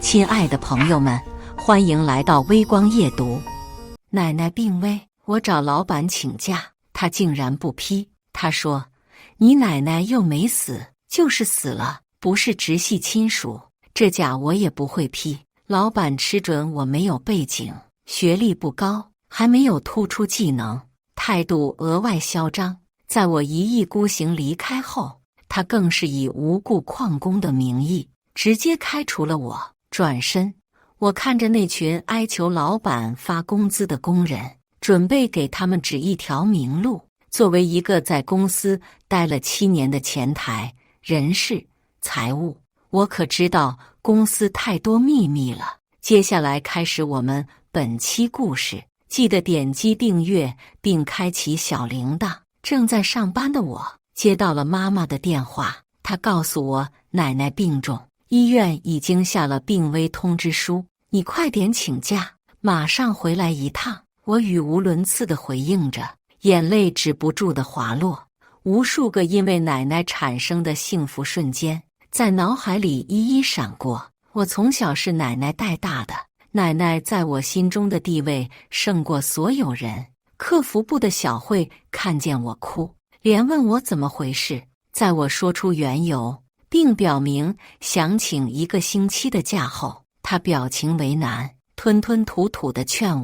亲爱的朋友们，欢迎来到微光夜读。奶奶病危，我找老板请假，他竟然不批。他说：“你奶奶又没死，就是死了，不是直系亲属。”这假我也不会批。老板吃准我没有背景，学历不高，还没有突出技能，态度额外嚣张。在我一意孤行离开后，他更是以无故旷工的名义直接开除了我。转身，我看着那群哀求老板发工资的工人，准备给他们指一条明路。作为一个在公司待了7年的前台、人事、财务，我可知道公司太多秘密了。接下来开始我们本期故事，记得点击订阅并开启小铃铛。正在上班的我接到了妈妈的电话，她告诉我奶奶病重，医院已经下了病危通知书，你快点请假，马上回来一趟。我语无伦次地回应着，眼泪止不住地滑落。无数个因为奶奶产生的幸福瞬间在脑海里一一闪过。我从小是奶奶带大的，奶奶在我心中的地位胜过所有人。客服部的小慧看见我哭，连问我怎么回事。在我说出缘由并表明想请1个星期的假后，她表情为难，吞吞吐吐地劝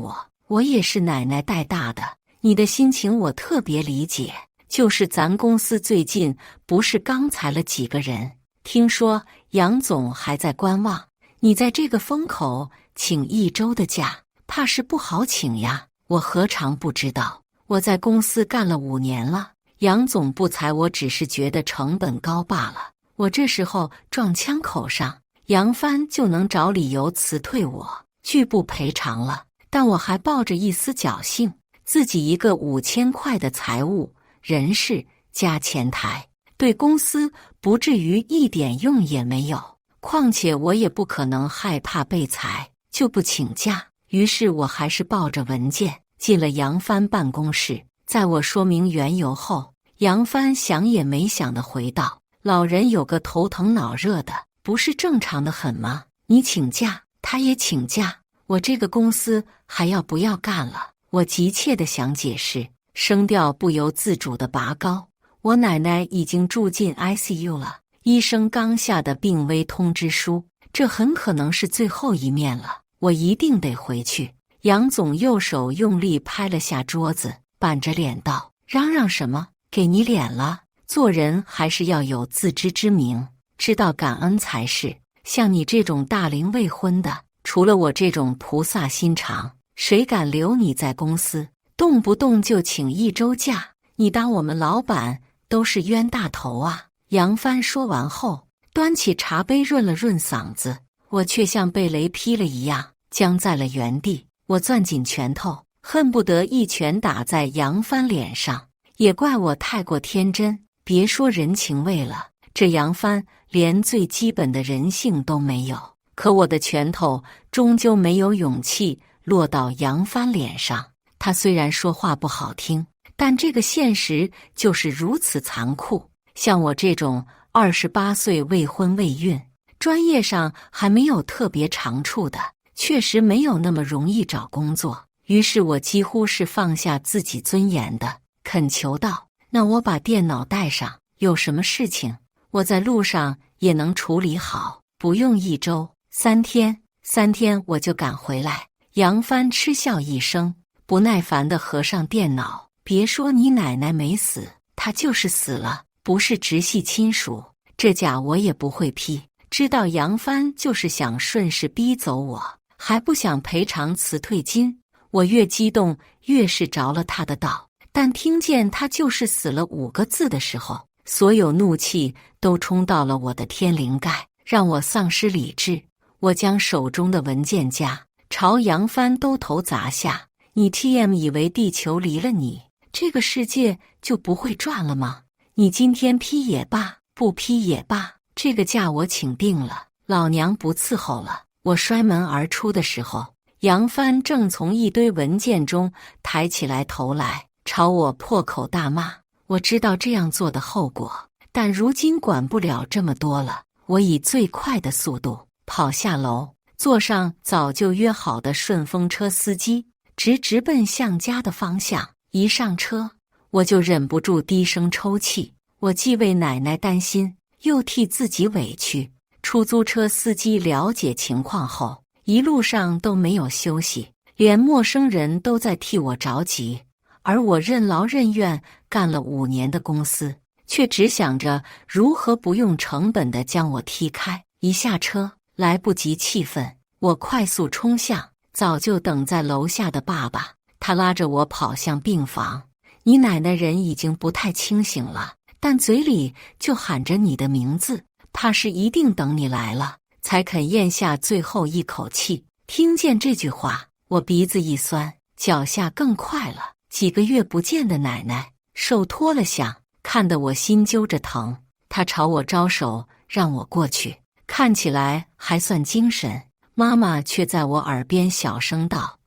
我也是奶奶带大的，你的心情我特别理解。就是咱公司最近不是刚裁了几个人，听说杨总还在观望，你在这个风口请1周的假，怕是不好请呀。我何尝不知道，我在公司干了5年了，杨总不裁我只是觉得成本高罢了。我这时候撞枪口上，杨帆就能找理由辞退我，拒不赔偿了。但我还抱着一丝侥幸，自己一个5000块的财务、人事加前台，对公司不至于一点用也没有。况且我也不可能害怕被裁就不请假。于是我还是抱着文件进了杨帆办公室。在我说明缘由后，杨帆想也没想地回道：“老人有个头疼脑热的，不是正常的很吗？你请假，他也请假，我这个公司还要不要干了？”我急切地想解释，声调不由自主地拔高。我奶奶已经住进 ICU 了，医生刚下的病危通知书，这很可能是最后一面了，我一定得回去。杨总右手用力拍了下桌子，板着脸道：“嚷嚷什么？给你脸了？做人还是要有自知之明，知道感恩才是。像你这种大龄未婚的，除了我这种菩萨心肠，谁敢留你在公司？动不动就请1周假，你当我们老板都是冤大头啊！”杨帆说完后，端起茶杯润了润嗓子，我却像被雷劈了一样，僵在了原地。我攥紧拳头，恨不得一拳打在杨帆脸上。也怪我太过天真，别说人情味了，这杨帆连最基本的人性都没有。可我的拳头终究没有勇气落到杨帆脸上。他虽然说话不好听，但这个现实就是如此残酷。像我这种28岁未婚未孕，专业上还没有特别长处的，确实没有那么容易找工作。于是我几乎是放下自己尊严的恳求道：“那我把电脑带上，有什么事情我在路上也能处理好，不用1周，3天我就赶回来。”杨帆嗤笑一声，不耐烦地合上电脑：“别说你奶奶没死，她就是死了，不是直系亲属，这假我也不会批。”知道杨帆就是想顺势逼走我，还不想赔偿辞退金。我越激动越是着了他的道，但听见他就是死了5个字的时候，所有怒气都冲到了我的天灵盖，让我丧失理智。我将手中的文件夹朝杨帆兜头砸下：“你 TM 以为地球离了你，这个世界就不会转了吗？你今天批也罢，不批也罢，这个假我请定了，老娘不伺候了。”我摔门而出的时候，杨帆正从一堆文件中抬起来头来，朝我破口大骂。我知道这样做的后果，但如今管不了这么多了。我以最快的速度跑下楼，坐上早就约好的顺风车司机，直奔向家的方向。一上车，我就忍不住低声抽泣。我既为奶奶担心，又替自己委屈。出租车司机了解情况后，一路上都没有休息，连陌生人都在替我着急。而我任劳任怨干了5年的公司，却只想着如何不用成本地将我踢开。一下车，来不及气愤，我快速冲向早就等在楼下的爸爸。他拉着我跑向病房。你奶奶人已经不太清醒了，但嘴里就喊着你的名字，怕是一定等你来了才肯咽下最后一口气。听见这句话，我鼻子一酸，脚下更快了。几个月不见的奶奶手脱了相，看得我心揪着疼。她朝我招手让我过去，看起来还算精神。妈妈却在我耳边小声道：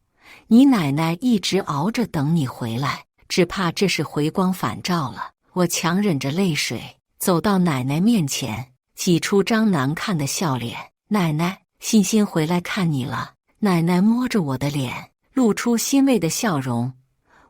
你奶奶一直熬着等你回来，只怕这是回光返照了。我强忍着泪水走到奶奶面前，挤出张难看的笑脸。奶奶，欣欣回来看你了。奶奶摸着我的脸，露出欣慰的笑容。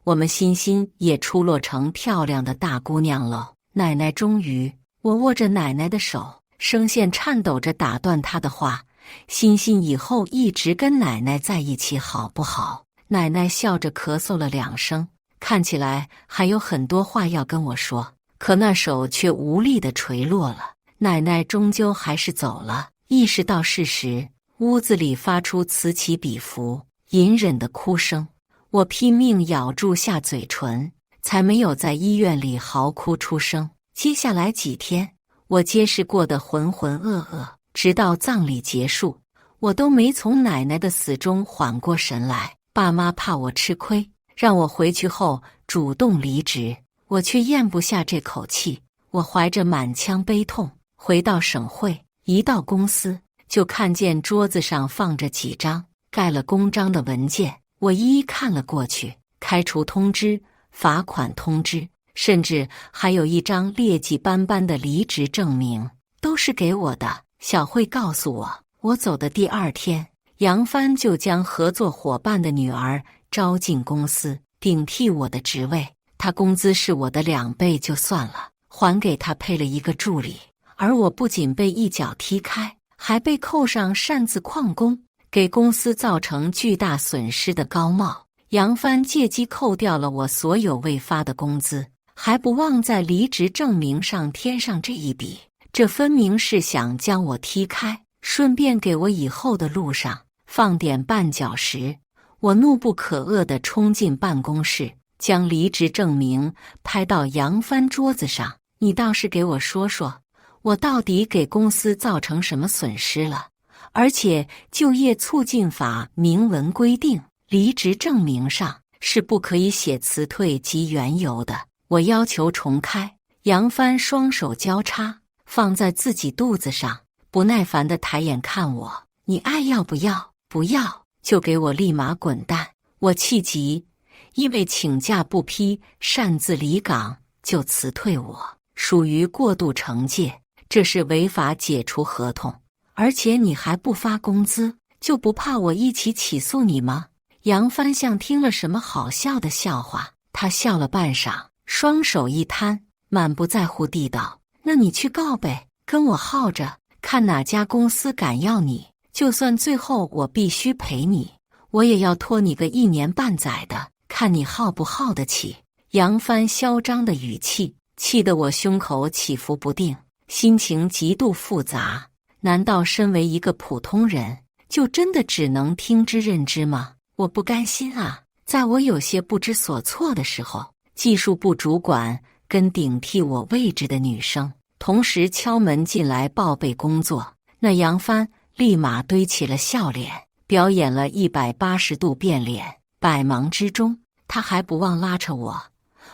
我们欣欣也出落成漂亮的大姑娘了。奶奶终于……我握着奶奶的手，声线颤抖着打断她的话：欣欣以后一直跟奶奶在一起好不好？奶奶笑着咳嗽了2声，看起来还有很多话要跟我说，可那手却无力地垂落了。奶奶终究还是走了。意识到事实，屋子里发出此起彼伏、隐忍的哭声。我拼命咬住下嘴唇，才没有在医院里嚎哭出声。接下来几天，我皆是过得浑浑噩噩，直到葬礼结束，我都没从奶奶的死中缓过神来。爸妈怕我吃亏，让我回去后主动离职，我却咽不下这口气。我怀着满腔悲痛回到省会，一到公司就看见桌子上放着几张盖了公章的文件，我一一看了过去，开除通知、罚款通知，甚至还有一张劣迹斑斑的离职证明，都是给我的。小慧告诉我，我走的第2天，杨帆就将合作伙伴的女儿招进公司，顶替我的职位。他工资是我的2倍就算了，还给他配了一个助理。而我不仅被一脚踢开，还被扣上擅自旷工，给公司造成巨大损失的高帽。杨帆借机扣掉了我所有未发的工资，还不忘在离职证明上添上这一笔。这分明是想将我踢开，顺便给我以后的路上放点绊脚石。我怒不可遏地冲进办公室，将离职证明拍到杨帆桌子上。你倒是给我说说，我到底给公司造成什么损失了？而且就业促进法明文规定，离职证明上是不可以写辞退及缘由的。我要求重开。杨帆双手交叉放在自己肚子上，不耐烦地抬眼看我：你爱要不要？不要就给我立马滚蛋！我气急，因为请假不批，擅自离岗就辞退我，属于过度惩戒，这是违法解除合同。而且你还不发工资，就不怕我一起起诉你吗？杨帆像听了什么好笑的笑话，他笑了半晌，双手一摊，满不在乎地道：那你去告呗，跟我耗着，看哪家公司敢要你，就算最后我必须赔你，我也要拖你个1年半载的，看你耗不耗得起。杨帆嚣张的语气气得我胸口起伏不定，心情极度复杂。难道身为一个普通人，就真的只能听之任之吗？我不甘心啊！在我有些不知所措的时候，技术部主管跟顶替我位置的女生同时敲门进来报备工作。那杨帆立马堆起了笑脸，表演了180度变脸。百忙之中，他还不忘拉扯我：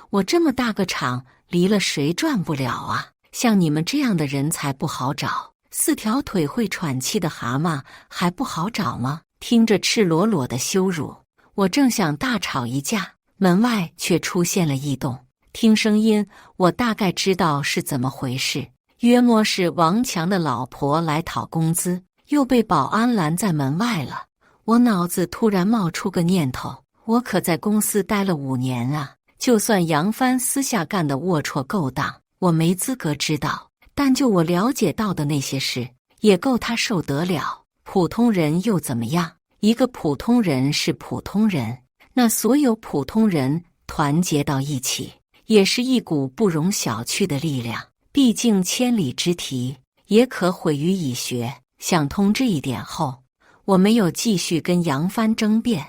我这么大个厂，离了谁赚不了啊？像你们这样的人才不好找，4条腿会喘气的蛤蟆还不好找吗？听着赤裸裸的羞辱，我正想大吵一架，门外却出现了异动。听声音，我大概知道是怎么回事，约莫是王强的老婆来讨工资，又被保安拦在门外了。我脑子突然冒出个念头，我可在公司待了5年啊！就算杨帆私下干的龌龊勾当，我没资格知道，但就我了解到的那些事，也够他受得了。普通人又怎么样？一个普通人是普通人，那所有普通人团结到一起，也是一股不容小觑的力量。毕竟千里之堤，也可毁于蚁穴。想通这一点后，我没有继续跟杨帆争辩，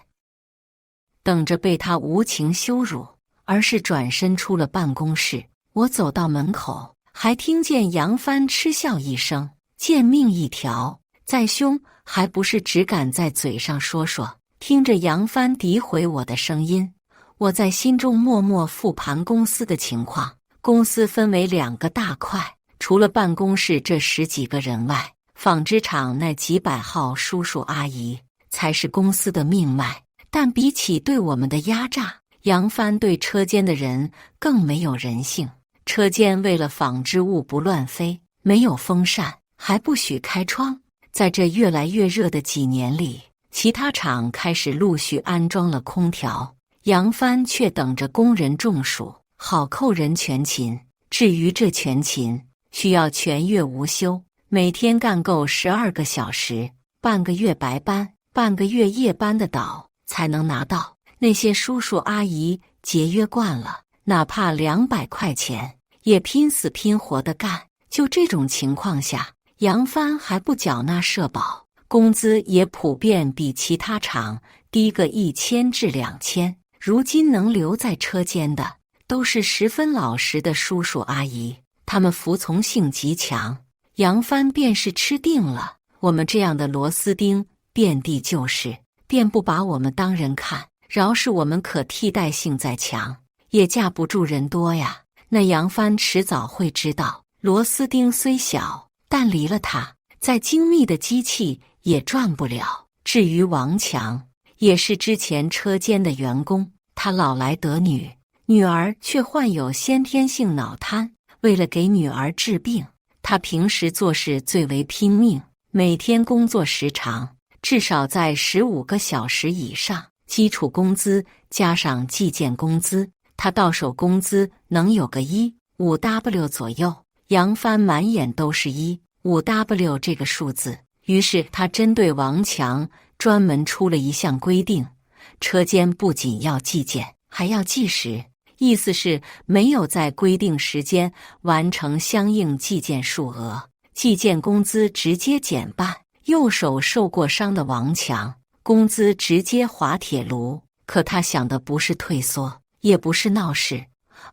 等着被他无情羞辱，而是转身出了办公室。我走到门口，还听见杨帆嗤笑一声：“贱命一条，再凶还不是只敢在嘴上说说。”听着杨帆诋毁我的声音，我在心中默默复盘公司的情况。公司分为2个大块，除了办公室这10几个人外，纺织厂那几百号叔叔阿姨才是公司的命脉。但比起对我们的压榨，杨帆对车间的人更没有人性。车间为了纺织物不乱飞，没有风扇，还不许开窗。在这越来越热的几年里，其他厂开始陆续安装了空调，杨帆却等着工人中暑，好扣人全勤。至于这全勤，需要全月无休，每天干够12个小时，半个月白班，半个月夜班的倒才能拿到。那些叔叔阿姨节约惯了，哪怕200块钱也拼死拼活的干。就这种情况下，杨帆还不缴纳社保，工资也普遍比其他厂低个1000至2000。如今能留在车间的都是十分老实的叔叔阿姨，他们服从性极强。杨帆便是吃定了我们这样的螺丝钉，遍地就是，便不把我们当人看。饶是我们可替代性再强，也架不住人多呀。那杨帆迟早会知道，螺丝钉虽小，但离了它，再精密的机器也转不了。至于王强，也是之前车间的员工，他老来得女，女儿却患有先天性脑瘫。为了给女儿治病，他平时做事最为拼命，每天工作时长至少在15个小时以上。基础工资加上计件工资，他到手工资能有个1.5W 左右。杨帆满眼都是1.5W 这个数字，于是他针对王强专门出了一项规定，车间不仅要计件，还要计时。意思是没有在规定时间完成相应计件数额，计件工资直接减半。右手受过伤的王强，工资直接滑铁卢。可他想的不是退缩，也不是闹事，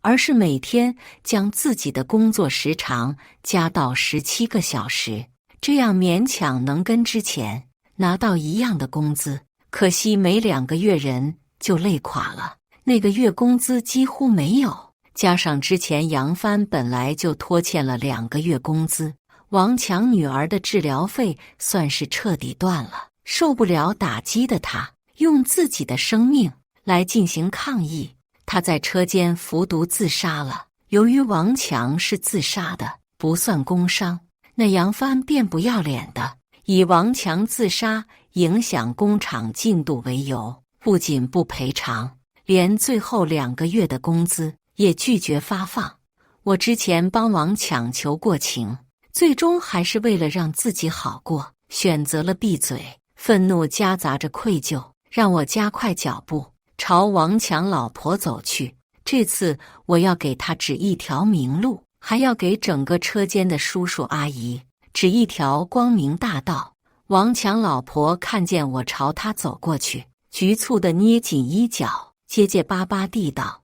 而是每天将自己的工作时长加到17个小时，这样勉强能跟之前拿到一样的工资。可惜没2个月人就累垮了，那个月工资几乎没有，加上之前杨帆本来就拖欠了2个月工资，王强女儿的治疗费算是彻底断了。受不了打击的他，用自己的生命来进行抗议。他在车间服毒自杀了。由于王强是自杀的，不算工伤，那杨帆便不要脸的以王强自杀影响工厂进度为由，不仅不赔偿，连最后2个月的工资也拒绝发放。我之前帮王强求过情，最终还是为了让自己好过，选择了闭嘴。愤怒夹杂着愧疚，让我加快脚步朝王强老婆走去。这次我要给他指一条明路，还要给整个车间的叔叔阿姨指一条光明大道。王强老婆看见我朝他走过去，局促地捏紧衣角，结结巴巴地道：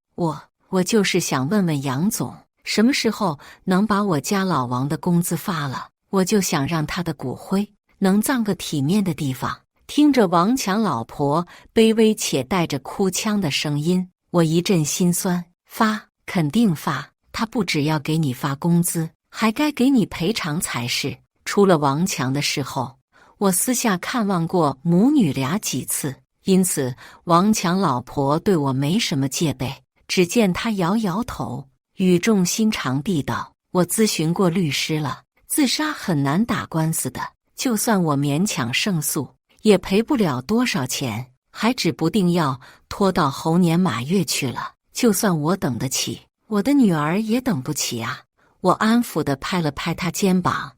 我就是想问问杨总，什么时候能把我家老王的工资发了？我就想让他的骨灰能葬个体面的地方。听着王强老婆卑微且带着哭腔的声音，我一阵心酸。发，肯定发，他不只要给你发工资，还该给你赔偿才是。出了王强的事后，我私下看望过母女俩几次，因此王强老婆对我没什么戒备。只见他摇摇头，语重心长地道：我咨询过律师了，自杀很难打官司的，就算我勉强胜诉，也赔不了多少钱，还指不定要拖到猴年马月去了。就算我等得起，我的女儿也等不起啊。我安抚地拍了拍他肩膀，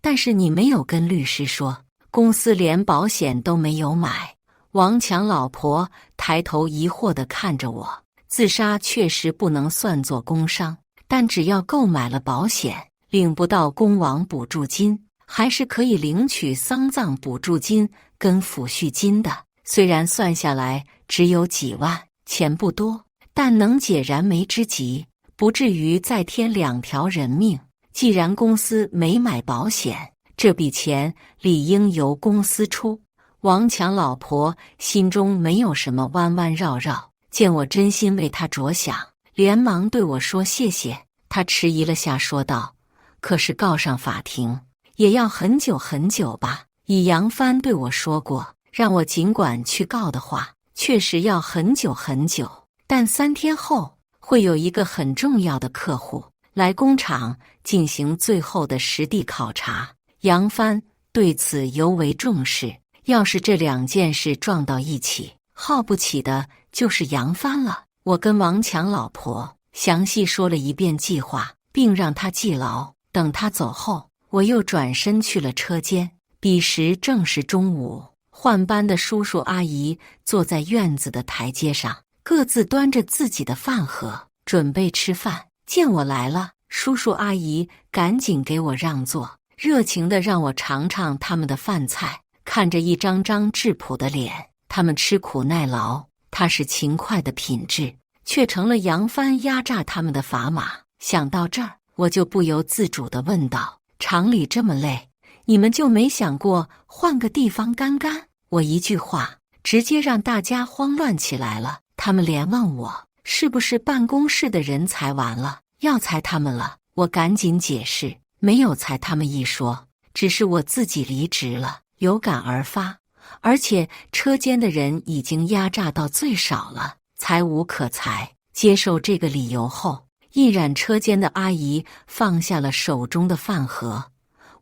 但是你没有跟律师说，公司连保险都没有买。王强老婆抬头疑惑地看着我，自杀确实不能算作工伤，但只要购买了保险，领不到工亡补助金，还是可以领取丧葬补助金跟抚恤金的。虽然算下来只有几万，钱不多，但能解燃眉之急，不至于再添2条人命。既然公司没买保险，这笔钱理应由公司出。王强老婆心中没有什么弯弯绕绕，见我真心为她着想，连忙对我说谢谢。她迟疑了下，说道：可是告上法庭也要很久很久吧？以杨帆对我说过，让我尽管去告的话，确实要很久很久，但3天后会有一个很重要的客户来工厂进行最后的实地考察。杨帆对此尤为重视，要是这2件事撞到一起，耗不起的就是杨帆了。我跟王强老婆详细说了一遍计划，并让她记牢。等她走后，我又转身去了车间。彼时正是中午，换班的叔叔阿姨坐在院子的台阶上，各自端着自己的饭盒，准备吃饭。见我来了，叔叔阿姨赶紧给我让座，热情地让我尝尝他们的饭菜。看着一张张质朴的脸，他们吃苦耐劳，踏实勤快的品质，却成了杨帆压榨他们的砝码。想到这儿，我就不由自主地问道：厂里这么累，你们就没想过换个地方干干？我一句话直接让大家慌乱起来了，他们连问我是不是办公室的人裁完了，要裁他们了。我赶紧解释，没有裁他们一说，只是我自己离职了，有感而发，而且车间的人已经压榨到最少了，裁无可裁。接受这个理由后，印染车间的阿姨放下了手中的饭盒。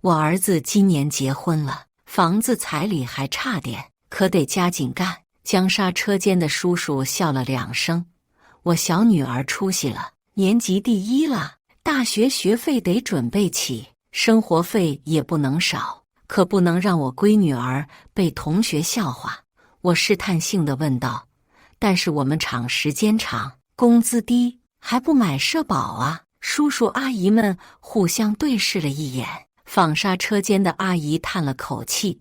我儿子今年结婚了，房子彩礼还差点，可得加紧干。江沙车间的叔叔笑了2声。我小女儿出息了，年级第1了，大学学费得准备起，生活费也不能少，可不能让我闺女儿被同学笑话。我试探性地问道：但是我们厂时间长，工资低，还不买社保啊？叔叔阿姨们互相对视了一眼。纺纱车间的阿姨叹了口气：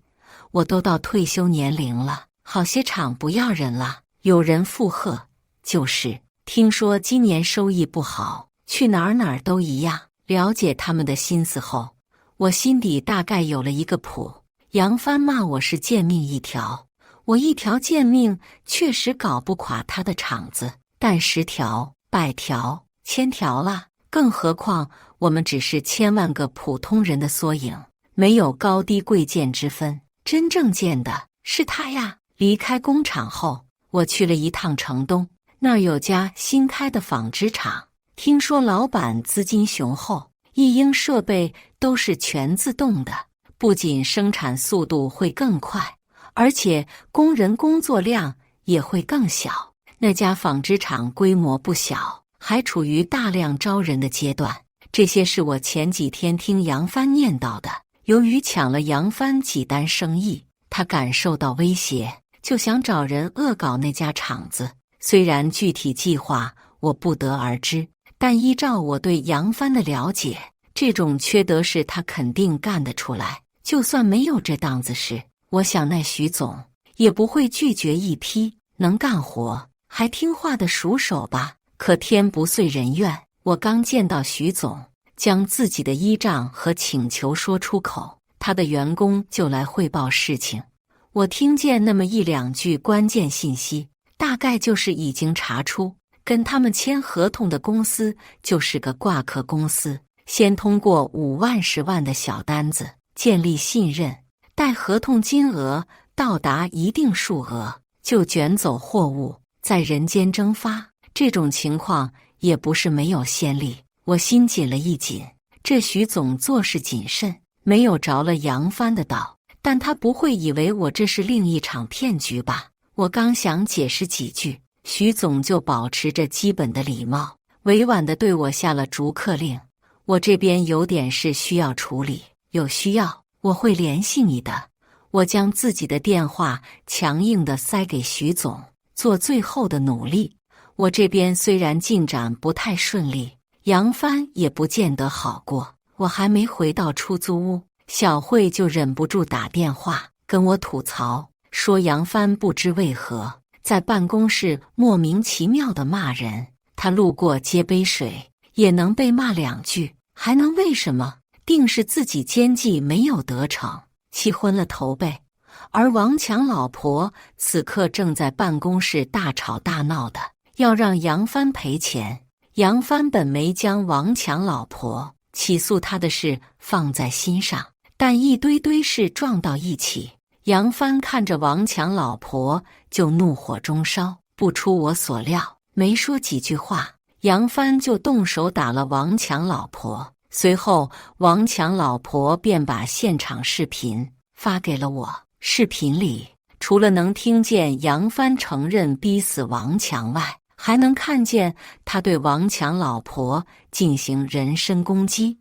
我都到退休年龄了，好些厂不要人了。有人附和：就是听说今年收益不好，去哪儿都一样。了解他们的心思后，我心底大概有了一个谱。杨帆骂我是贱命一条，我一条贱命确实搞不垮他的厂子，但10条、100条、1000条了，更何况我们只是千万个普通人的缩影，没有高低贵贱之分。真正贱的是他呀！离开工厂后，我去了一趟城东，那儿有家新开的纺织厂，听说老板资金雄厚，一应设备都是全自动的，不仅生产速度会更快，而且工人工作量也会更小。那家纺织厂规模不小，还处于大量招人的阶段。这些是我前几天听杨帆念叨的。由于抢了杨帆几单生意，他感受到威胁，就想找人恶搞那家厂子。虽然具体计划我不得而知，但依照我对杨帆的了解，这种缺德事他肯定干得出来。就算没有这档子事，我想那徐总也不会拒绝一批能干活还听话的熟手吧。可天不遂人愿，我刚见到徐总将自己的依仗和请求说出口，他的员工就来汇报事情。我听见那么1、2句关键信息，大概就是已经查出跟他们签合同的公司就是个挂科公司，先通过5万、10万的小单子建立信任，待合同金额到达一定数额，就卷走货物，在人间蒸发。这种情况也不是没有先例。我心紧了一紧，这徐总做事谨慎，没有着了杨帆的道。但他不会以为我这是另一场骗局吧？我刚想解释几句，徐总就保持着基本的礼貌，委婉地对我下了逐客令。我这边有点事需要处理，有需要我会联系你的。我将自己的电话强硬地塞给徐总，做最后的努力。我这边虽然进展不太顺利，杨帆也不见得好过。我还没回到出租屋，小慧就忍不住打电话跟我吐槽，说杨帆不知为何在办公室莫名其妙地骂人，他路过接杯水也能被骂2句，还能为什么？定是自己奸计没有得逞，气昏了头呗。而王强老婆此刻正在办公室大吵大闹的，要让杨帆赔钱。杨帆本没将王强老婆起诉他的事放在心上，但一堆堆事撞到一起，杨帆看着王强老婆就怒火中烧。不出我所料，没说几句话，杨帆就动手打了王强老婆。随后王强老婆便把现场视频发给了我。视频里除了能听见杨帆承认逼死王强外，还能看见他对王强老婆进行人身攻击，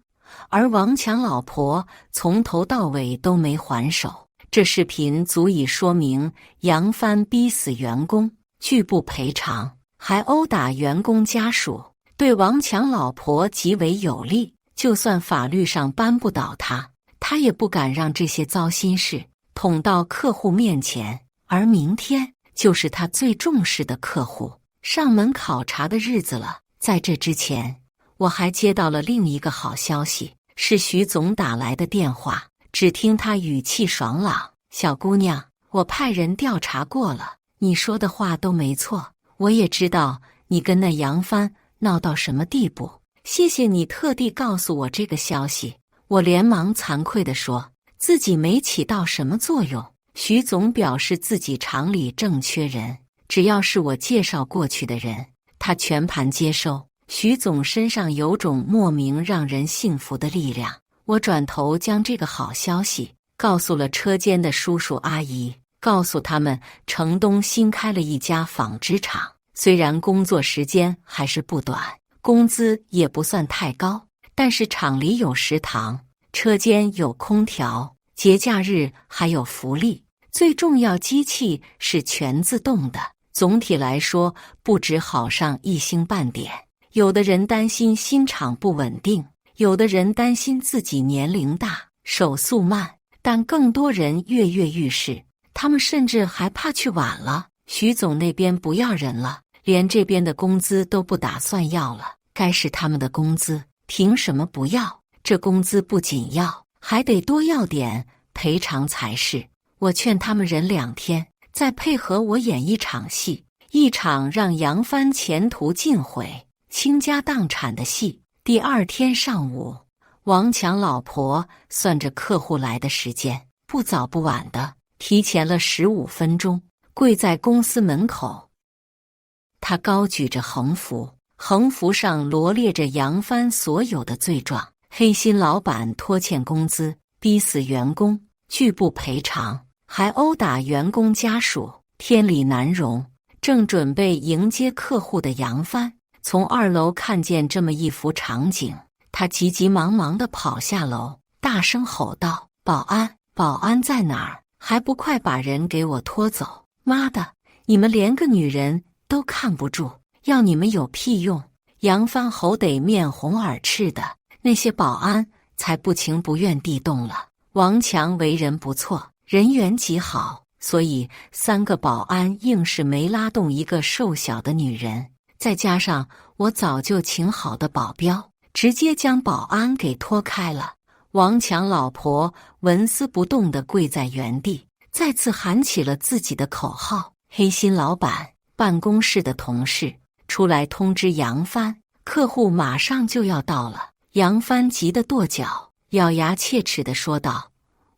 而王强老婆从头到尾都没还手。这视频足以说明杨帆逼死员工，拒不赔偿，还殴打员工家属，对王强老婆极为有利。就算法律上扳不倒他，他也不敢让这些糟心事捅到客户面前。而明天就是他最重视的客户上门考察的日子了。在这之前，我还接到了另一个好消息，是徐总打来的电话。只听他语气爽朗：“小姑娘，我派人调查过了，你说的话都没错。我也知道你跟那杨帆闹到什么地步，谢谢你特地告诉我这个消息。”我连忙惭愧地说自己没起到什么作用。徐总表示自己厂里正缺人，只要是我介绍过去的人，他全盘接收。徐总身上有种莫名让人信服的力量。我转头将这个好消息告诉了车间的叔叔阿姨，告诉他们城东新开了一家纺织厂，虽然工作时间还是不短，工资也不算太高，但是厂里有食堂，车间有空调，节假日还有福利，最重要机器是全自动的。总体来说不止好上1星半点。有的人担心新厂不稳定，有的人担心自己年龄大手速慢，但更多人跃跃欲试，他们甚至还怕去晚了。徐总那边不要人了，连这边的工资都不打算要了，该是他们的工资，凭什么不要？这工资不仅要，还得多要点赔偿才是。我劝他们忍2天，再配合我演一场戏，一场让杨帆前途尽毁、倾家荡产的戏。第2天上午，王强老婆算着客户来的时间，不早不晚的提前了15分钟，跪在公司门口。他高举着横幅，横幅上罗列着杨帆所有的罪状：黑心老板拖欠工资，逼死员工，拒不赔偿，还殴打员工家属，天理难容。正准备迎接客户的杨帆，从2楼看见这么一幅场景，他急急忙忙地跑下楼，大声吼道：“保安，保安在哪儿？还不快把人给我拖走！妈的，你们连个女人都看不住，要你们有屁用！”杨帆吼得面红耳赤的，那些保安才不情不愿地动了。王强为人不错，人缘极好，所以3个保安硬是没拉动一个瘦小的女人。再加上我早就请好的保镖，直接将保安给拖开了。王强老婆纹丝不动地跪在原地，再次喊起了自己的口号：“黑心老板！”办公室的同事出来通知杨帆，客户马上就要到了。杨帆急得跺脚，咬牙切齿地说道：“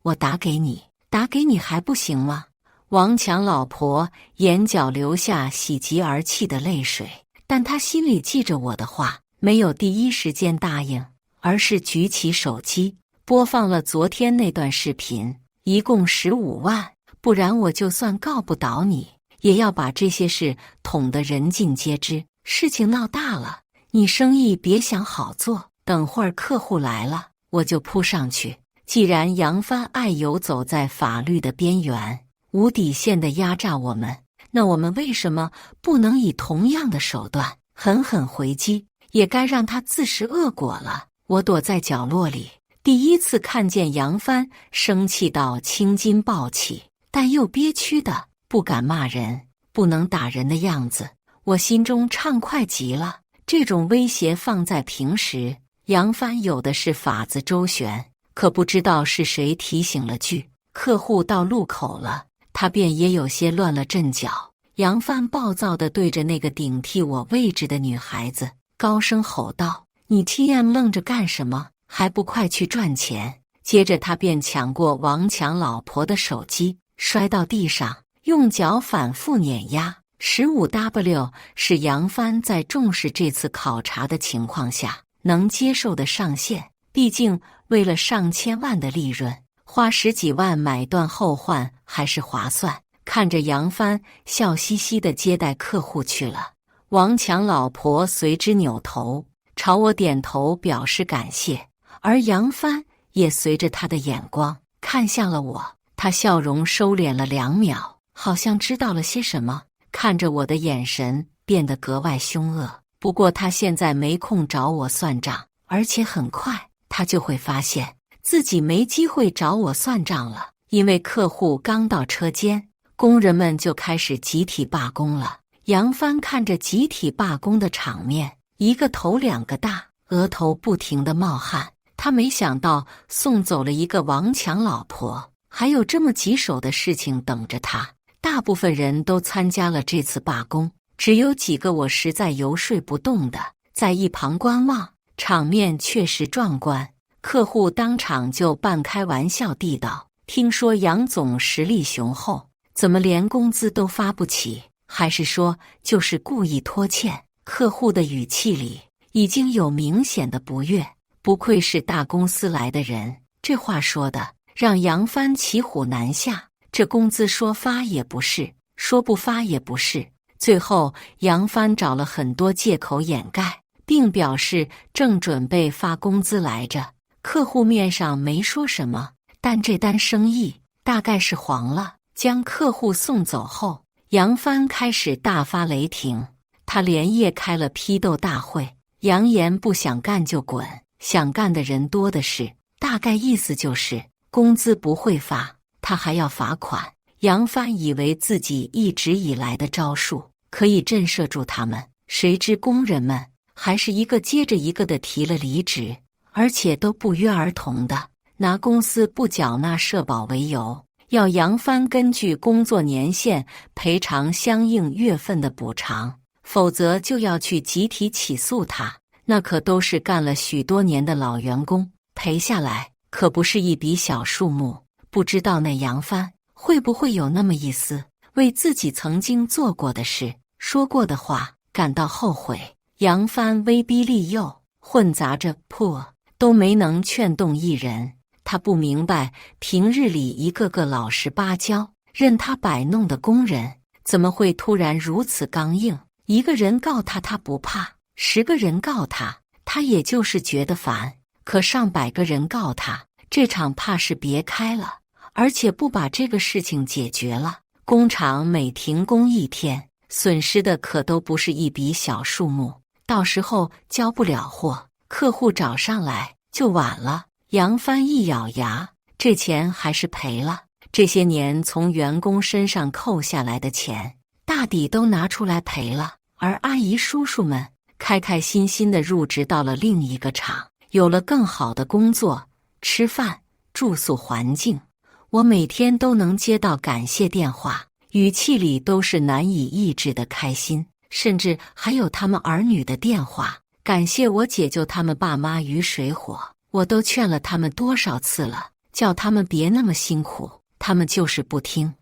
我打给你还不行吗？”王强老婆眼角流下喜极而泣的泪水，但她心里记着我的话，没有第一时间答应，而是举起手机播放了昨天那段视频。一共15万，不然我就算告不倒你，也要把这些事捅得人尽皆知。事情闹大了，你生意别想好做。等会儿客户来了，我就扑上去。既然杨帆爱游走在法律的边缘，无底线地压榨我们，那我们为什么不能以同样的手段狠狠回击？也该让他自食恶果了。我躲在角落里，第一次看见杨帆生气到青筋暴起，但又憋屈的不敢骂人、不能打人的样子。我心中畅快极了。这种威胁放在平时，杨帆有的是法子周旋，可不知道是谁提醒了句，客户到路口了，他便也有些乱了阵脚。杨帆暴躁地对着那个顶替我位置的女孩子高声吼道：“你 TM 愣着干什么？还不快去赚钱！”接着他便抢过王强老婆的手机，摔到地上，用脚反复碾压。15W 是杨帆在重视这次考察的情况下能接受的上限，毕竟为了上千万的利润，花10几万买断后换还是划算。看着杨帆笑嘻嘻地接待客户去了，王强老婆随之扭头朝我点头表示感谢，而杨帆也随着他的眼光看向了我。他笑容收敛了2秒，好像知道了些什么，看着我的眼神变得格外凶恶。不过他现在没空找我算账，而且很快他就会发现自己没机会找我算账了，因为客户刚到车间，工人们就开始集体罢工了。杨帆看着集体罢工的场面，一个头2个大，额头不停地冒汗。他没想到送走了一个王强老婆，还有这么棘手的事情等着他。大部分人都参加了这次罢工，只有几个我实在游说不动的，在一旁观望。场面确实壮观，客户当场就半开玩笑地道：“听说杨总实力雄厚，怎么连工资都发不起？还是说就是故意拖欠？”客户的语气里已经有明显的不悦。不愧是大公司来的人，这话说的让杨帆骑虎难下。这工资说发也不是，说不发也不是，最后杨帆找了很多借口掩盖，并表示正准备发工资来着。客户面上没说什么，但这单生意大概是黄了。将客户送走后，杨帆开始大发雷霆，他连夜开了批斗大会，扬言不想干就滚，想干的人多的是，大概意思就是工资不会发，他还要罚款。杨帆以为自己一直以来的招数可以震慑住他们，谁知工人们还是一个接着一个的提了离职，而且都不约而同的拿公司不缴纳社保为由，要杨帆根据工作年限赔偿相应月份的补偿，否则就要去集体起诉他。那可都是干了许多年的老员工，赔下来可不是一笔小数目。不知道那杨帆会不会有那么一丝为自己曾经做过的事、说过的话感到后悔。杨帆威逼利诱，混杂着破，都没能劝动一人。他不明白，平日里一个个老实巴交、任他摆弄的工人，怎么会突然如此刚硬？一个人告他，他不怕；10个人告他，他也就是觉得烦。可上百个人告他，这场怕是别开了。而且不把这个事情解决了，工厂每停工1天，损失的可都不是一笔小数目。到时候交不了货，客户找上来就晚了。杨帆一咬牙，这钱还是赔了。这些年从员工身上扣下来的钱，大抵都拿出来赔了。而阿姨叔叔们开开心心地入职到了另一个厂，有了更好的工作、吃饭、住宿环境。我每天都能接到感谢电话，语气里都是难以抑制的开心，甚至还有他们儿女的电话，感谢我解救他们爸妈于水火。我都劝了他们多少次了，叫他们别那么辛苦，他们就是不听。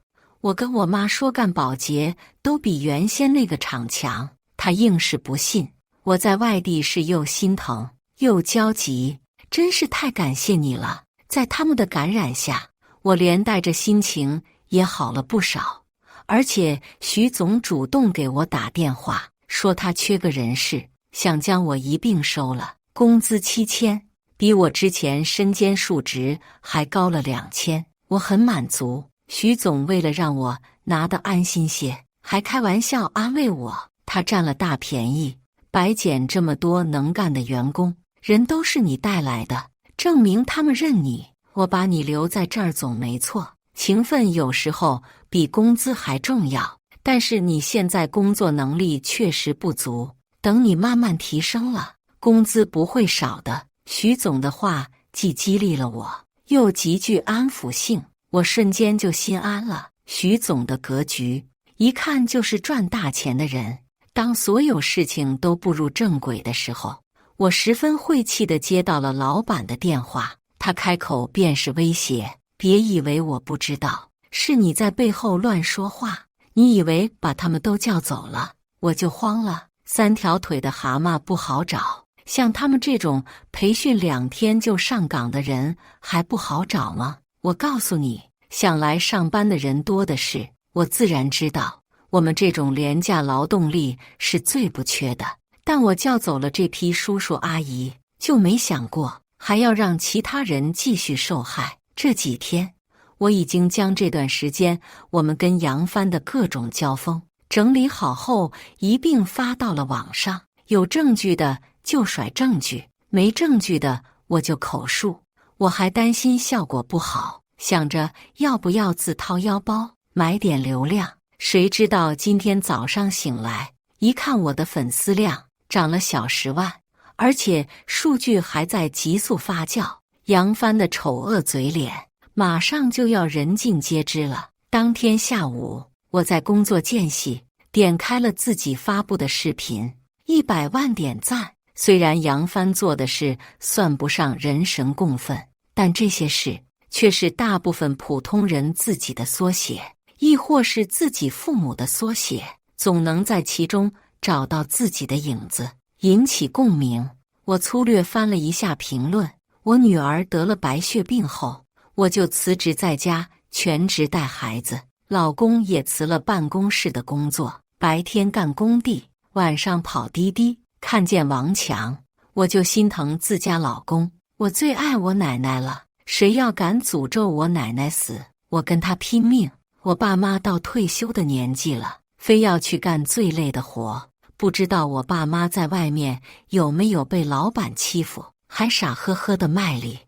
我跟我妈说干保洁都比原先那个厂强，她硬是不信。我在外地是又心疼又焦急，真是太感谢你了。在他们的感染下，我连带着心情也好了不少。而且徐总主动给我打电话，说他缺个人事，想将我一并收了，工资7000，比我之前身兼数职还高了2000，我很满足。徐总为了让我拿得安心些，还开玩笑安慰我，他占了大便宜，白捡这么多能干的员工，人都是你带来的，证明他们认你，我把你留在这儿总没错。情分有时候比工资还重要，但是你现在工作能力确实不足，等你慢慢提升了，工资不会少的。徐总的话既激励了我，又极具安抚性，我瞬间就心安了。徐总的格局一看就是赚大钱的人。当所有事情都步入正轨的时候，我十分晦气地接到了老板的电话，他开口便是威胁，别以为我不知道，是你在背后乱说话，你以为把他们都叫走了，我就慌了。3条腿的蛤蟆不好找，像他们这种培训2天就上岗的人还不好找吗？我告诉你，想来上班的人多的是，我自然知道，我们这种廉价劳动力是最不缺的，但我叫走了这批叔叔阿姨，就没想过还要让其他人继续受害。这几天，我已经将这段时间我们跟杨帆的各种交锋整理好后，一并发到了网上。有证据的就甩证据，没证据的我就口述。我还担心效果不好，想着要不要自掏腰包买点流量。谁知道今天早上醒来，一看我的粉丝量涨了小10万，而且数据还在急速发酵。杨帆的丑恶嘴脸马上就要人尽皆知了。当天下午，我在工作间隙点开了自己发布的视频，100万点赞。虽然杨帆做的事算不上人神共愤，但这些事却是大部分普通人自己的缩写，亦或是自己父母的缩写，总能在其中找到自己的影子，引起共鸣。我粗略翻了一下评论，我女儿得了白血病后，我就辞职在家全职带孩子，老公也辞了办公室的工作，白天干工地，晚上跑滴滴。看见王强，我就心疼自家老公。我最爱我奶奶了，谁要敢诅咒我奶奶死，我跟他拼命。我爸妈到退休的年纪了，非要去干最累的活，不知道我爸妈在外面有没有被老板欺负，还傻呵呵的卖力。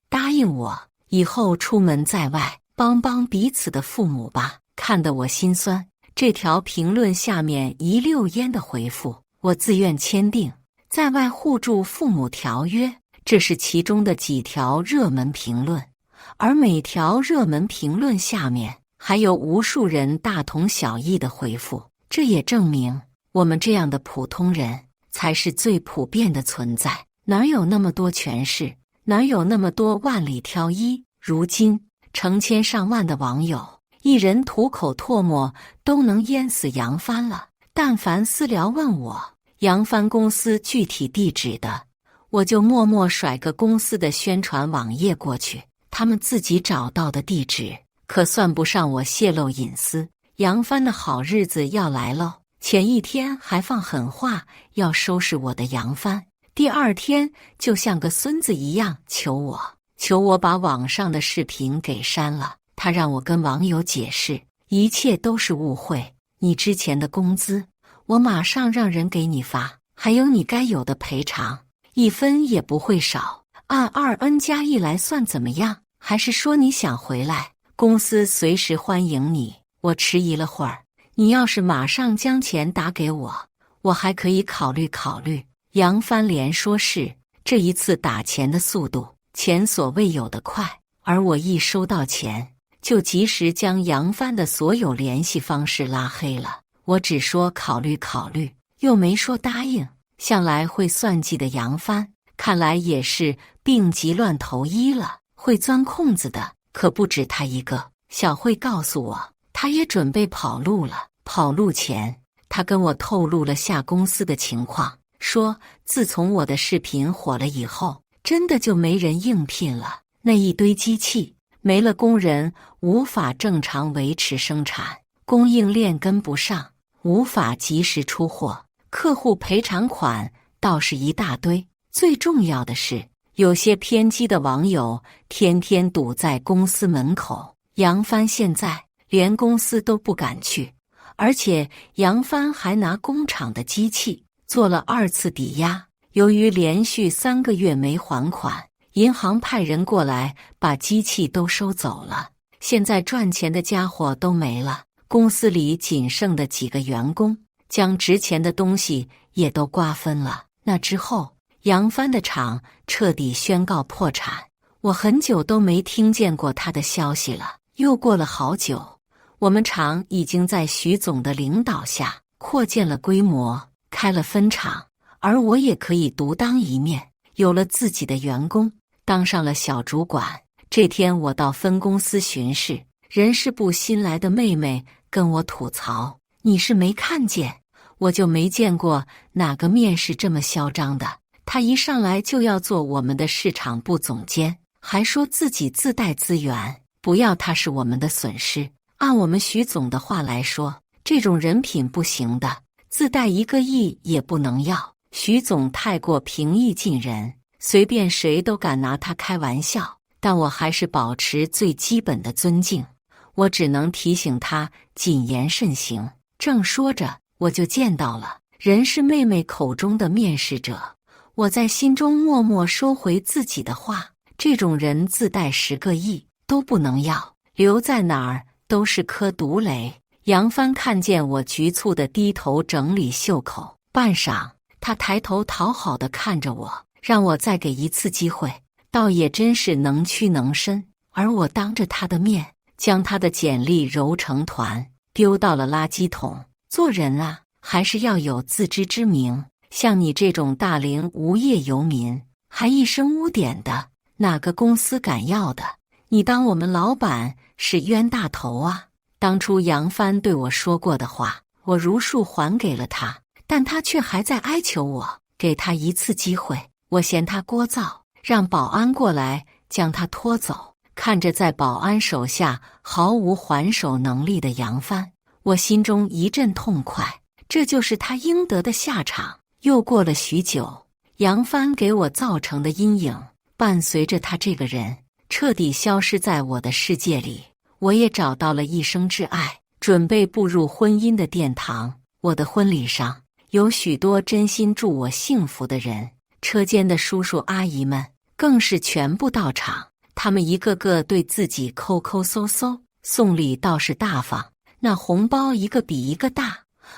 答应我以后出门在外帮帮彼此的父母吧。看得我心酸。这条评论下面一溜烟的回复，我自愿签订在外互助父母条约，这是其中的几条热门评论，而每条热门评论下面还有无数人大同小异的回复。这也证明我们这样的普通人才是最普遍的存在，哪有那么多权势，哪有那么多万里挑一。如今成千上万的网友一人吐口唾沫都能淹死杨帆了，但凡私聊问我杨帆公司具体地址的，我就默默甩个公司的宣传网页过去，他们自己找到的地址可算不上我泄露隐私。杨帆的好日子要来喽，前一天还放狠话要收拾我的杨帆，第2天就像个孙子一样求我把网上的视频给删了。他让我跟网友解释，一切都是误会，你之前的工资我马上让人给你发，还有你该有的赔偿，1分也不会少，按2N+1来算怎么样？还是说你想回来？公司随时欢迎你。我迟疑了会儿，你要是马上将钱打给我，我还可以考虑考虑。杨帆连说是，这一次打钱的速度前所未有的快，而我一收到钱就及时将杨帆的所有联系方式拉黑了。我只说考虑考虑，又没说答应。向来会算计的杨帆，看来也是病急乱投医了，会钻空子的可不止他一个。小慧告诉我，他也准备跑路了。跑路前，他跟我透露了下公司的情况，说自从我的视频火了以后，真的就没人应聘了。那一堆机器没了工人，无法正常维持生产，供应链跟不上，无法及时出货，客户赔偿款倒是一大堆。最重要的是，有些偏激的网友天天堵在公司门口。杨帆现在连公司都不敢去，而且杨帆还拿工厂的机器做了2次抵押。由于连续3个月没还款，银行派人过来把机器都收走了。现在赚钱的家伙都没了，公司里仅剩的几个员工将值钱的东西也都瓜分了。那之后，杨帆的厂彻底宣告破产。我很久都没听见过他的消息了。又过了好久，我们厂已经在徐总的领导下扩建了规模，开了分厂，而我也可以独当一面，有了自己的员工，当上了小主管。这天我到分公司巡视，人事部新来的妹妹跟我吐槽：“你是没看见，我就没见过哪个面试这么嚣张的。他一上来就要做我们的市场部总监，还说自己自带资源。不要他是我们的损失。按我们徐总的话来说，这种人品不行的，自带1个亿也不能要。徐总太过平易近人，随便谁都敢拿他开玩笑，但我还是保持最基本的尊敬。我只能提醒他谨言慎行。”正说着，我就见到了人事妹妹口中的面试者。我在心中默默收回自己的话，这种人自带10个亿都不能要，留在哪儿都是颗毒雷。杨帆看见我局促地低头整理袖口，半晌，他抬头讨好地看着我，让我再给1次机会，倒也真是能屈能伸。而我当着他的面，将他的简历揉成团，丢到了垃圾桶。做人啊，还是要有自知之明。像你这种大龄无业游民，还一身污点的，哪个公司敢要的？你当我们老板是冤大头啊？当初杨帆对我说过的话，我如数还给了他，但他却还在哀求我给他1次机会。我嫌他聒噪，让保安过来将他拖走。看着在保安手下毫无还手能力的杨帆，我心中一阵痛快，这就是他应得的下场。又过了许久，杨帆给我造成的阴影伴随着他这个人彻底消失在我的世界里。我也找到了一生挚爱，准备步入婚姻的殿堂。我的婚礼上有许多真心祝我幸福的人，车间的叔叔阿姨们更是全部到场。他们一个个对自己抠抠搜搜，送礼倒是大方，那红包一个比一个大。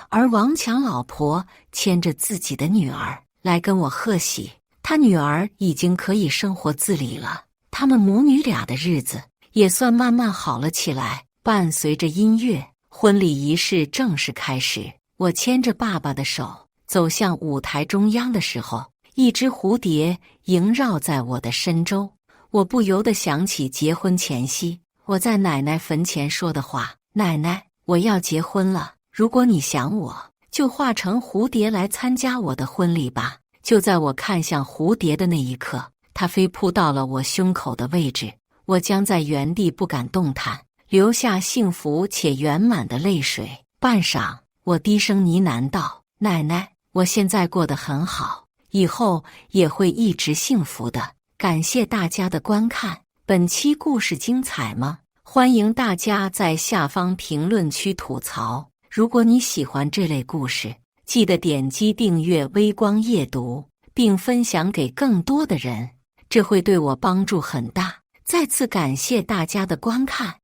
而王强老婆牵着自己的女儿来跟我贺喜，他女儿已经可以生活自理了，他们母女俩的日子也算慢慢好了起来。伴随着音乐，婚礼仪式正式开始。我牵着爸爸的手走向舞台中央的时候，一只蝴蝶萦绕在我的身周，我不由得想起结婚前夕我在奶奶坟前说的话：“奶奶，我要结婚了，如果你想我，就化成蝴蝶来参加我的婚礼吧。”就在我看向蝴蝶的那一刻，它飞扑到了我胸口的位置，我僵在原地不敢动弹，流下幸福且圆满的泪水。半晌，我低声呢喃道：“奶奶，我现在过得很好，以后也会一直幸福的。”感谢大家的观看，本期故事精彩吗？欢迎大家在下方评论区吐槽。如果你喜欢这类故事，记得点击订阅微光夜读，并分享给更多的人，这会对我帮助很大。再次感谢大家的观看。